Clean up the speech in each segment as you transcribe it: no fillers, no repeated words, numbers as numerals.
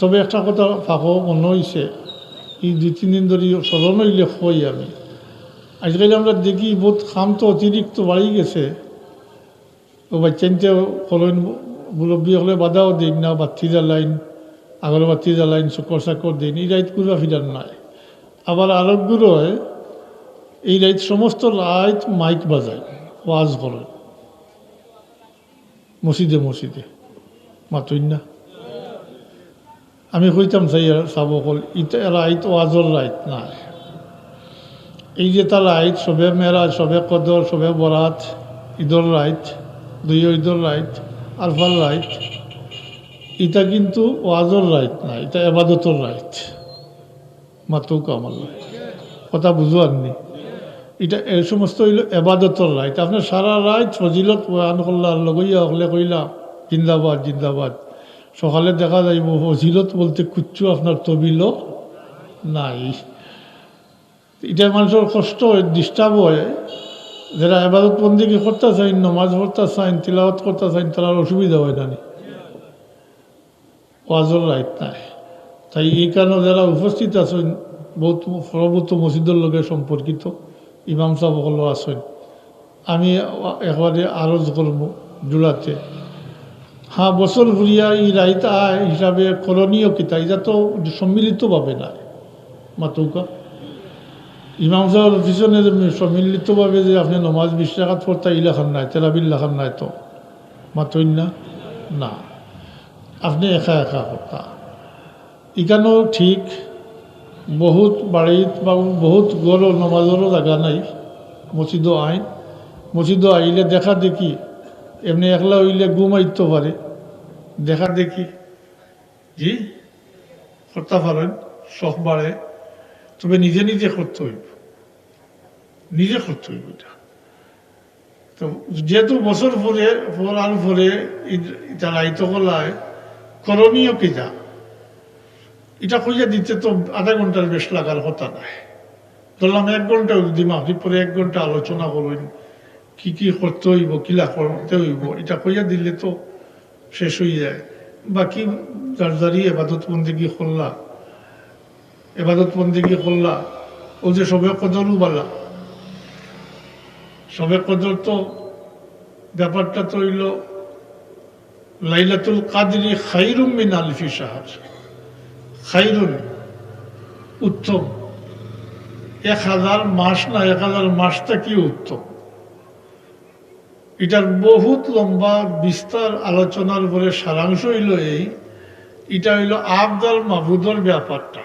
তবে একটা কথা ফাঁকো মনে হয়েছে, এই 2-3 দিন ধরে স্মরণ হইলে হই আমি, আজকাল আমরা দেখি বহুত খাম তো অতিরিক্ত বাড়ি গেছে, ও বাচ্চানতে হলেন মুরব্বী হলে বাধাও দিন না, বাতি জ্বালাইন, আগরবাতি জ্বালাইন, চকর চাকর দিন, এই রাইত ঘুরা ফিরার নাই। আবার আরবগুলো এই রাইত সমস্ত রাইত মাইক বাজায়, ওয়াজ করে মসজিদে মসজিদে, মাতুই না। আমি কইতাম চাই চাব কল ইটা রাইত ওয়াজর রাইত নাই, এই যে তার রাইত সবে মেরাজ, সবে কদর, সবে বরাত, ঈদর রাইত, 2 ঈদর রাইত, আরফার রাইত, এটা কিন্তু ওয়াজর রাইত না, এটা এবাদতর রাইত। মাতু কামাল কথা বুঝো আননি, এটা এই সমস্ত হইল এবাদতর রাইত। আপনার সারা রাইত ফজিলত বয়ান করলার লগইয়া হলে কইলা জিন্দাবাদ জিন্দাবাদ, সকালে দেখা যাইব ফজিলত বলতে কুচ্ছু আপনার তবিল নাই। এটা মানুষের কষ্ট হয়, ডিস্টার্ব হয়, যারা এবাদত বন্দিকে করতে চাইন, নমাজ পড়তে চাইন, তিলাওয়াত করতে চাইন, তারা অসুবিধা হয় না, ওয়াজর রাইত নাই। তাই এই কারণে যারা উপস্থিত আছেন, বহুত সর্বত মসজিদের লগে সম্পর্কিত ইমাম সাহেব সকল আছেন, আমি একবারে আরজ করব জোড়াতে, হ্যাঁ বছর ঘুরিয়া এই রাইত আয় হিসাবে করণীয় কিতা, এটা তো সম্মিলিতভাবে নাই মাতুকা। ইমাম সাহেবের পিছনে সম্মিলিতভাবে যে আপনি নমাজ 20 রাকাত পড়তা এই লেখান নাই, তেরাবিল লেখান নাই তো মাতুই না, না আপনি একা একা করতা। এখানেও ঠিক বহুত বাড়িত বা বহুত গড় নমাজেরও জায়গা নাই, মসজিদও আইন, মসজিদও আইলে দেখা দেখি এমনি একলা হইলে ঘুম আইতে পারে, দেখা দেখি জি করতে পারেন, শখ বাড়ে, তবে নিজে নিজে করতে হইব, নিজে করতে হইব এটা। তো যেহেতু বছর পরে পড়ার পরে তারা আইতো কলায় করণীয় কিতা, এটা কইয়া দিতে তো আধা ঘন্টার বেশ লাগার কথা নাই। ধরলাম 1 ঘন্টা যদি মাহফিল পরে 1 ঘন্টা আলোচনা করবেন, কি কি করতে হইব, কিলা করতে হইব, এটা কইয়া দিলে তো শেষ হয়ে যায়। বাকি যার যারি এবাদত বন্দেগী করলা, এবাদত বন্দেগী করলা, ও যে সবে কদরও বালা, সবে কদর তো ব্যাপারটা তো হইল লাইলাতুল কাদরি খায়রুম মিন আলফি শাহর, খায়রুন উত্তম, 1000 মাস না, 1000 মাসটা কি উত্তম। এটার বহুত লম্বা বিস্তার আলোচনার পরে সারাংশ হইল এই, এটা হইল আবদাল মাহবুদর ব্যাপারটা,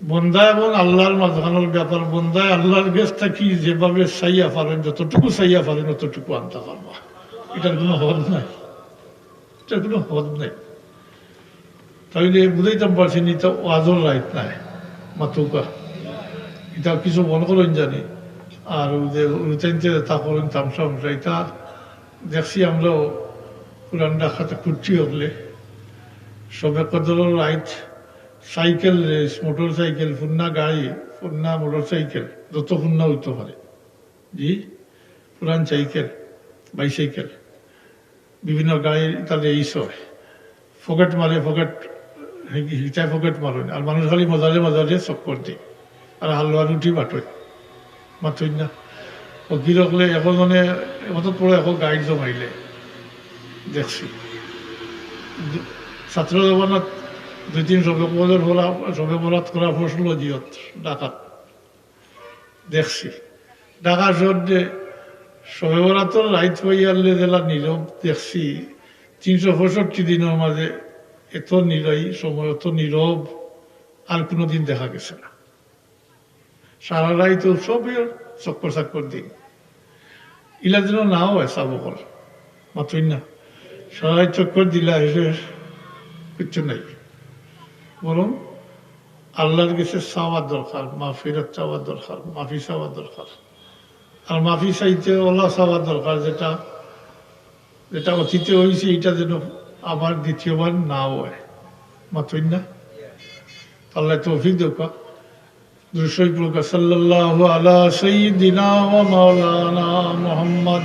বন্দা এবং আল্লাহর মাঝখানের ব্যাপার। বন্দায় আল্লাহর গেছ থাকি যেভাবে চাইয়া পারেন, যতটুকু চাইয়া পারেন অতটুকু আনতে পারবা, এটার কোনো হদ নাই, এটার কোনো হদ নাই। তাহলে বুঝাইতাম পারছি নি তো ওয়াজর রাইত নাই মাতুকা, এটা কিছু মনে করেন জানি। আর যে রুচাইনতে তা করেন তামসা এটা দেখছি আমরাও পুরান ডাকাতে কুর্চি হলে সবে কদর রাইত, সাইকেল রেস, মোটর সাইকেল, ফুন্না গাড়ি, ফুন্না মোটর সাইকেল, যত ফুন্না হইতে পারে জি, পুরান সাইকেল, বাইসাইকেল, বিভিন্ন গাড়ির তাদের এই সব ফকেট মারে, ফকেট হিটায় ফকেট মারেন, আর মানুষ খালি মজারে মজারে চক্কর দিই, আর হালুয়া রুটি বাটোয় মাতই না। ও গিরকলে এখন মানে এত পরে এখন গাইড জমাইলে দেখছি ছাত্র জমানাত 2-3 সবে বরাত করা ফসল জিয়ত ডাকাত দেখছি। ঢাকা শহরে সবে বরাতর রাইত হইয়ালে জেলা নীরব দেখছি, 365 দিনের মাঝে এত নিরয়ী সময়, এত নীরব আর কোনোদিন দেখা গেছে না। সারা রাইত সবের চক্কর চাক্কর দিন, ইলা যেন নাও হয় চাবকর মাতই না, সারা রাইত চক্কর দিলা এসে কিচ্ছু নাই, বরং আল্লাহর কাছে চাওয়ার দরকার, মাফিরাত চাওয়ার দরকার, মাফি চাওয়ার দরকার। আর মাফি চাইতে ওলা চাওয়ার দরকার, যেটা যেটা অতীতে হয়েছে এটা যেন আবার দ্বিতীয়বার না হয় মাতই না। আল্লাহ তৌফিক দেখা। দুরূদ শরীফ পড়ুন, সাল্লাল্লাহু আলা সাইয়্যিদিনা ওয়া মাওলানা মুহাম্মদ।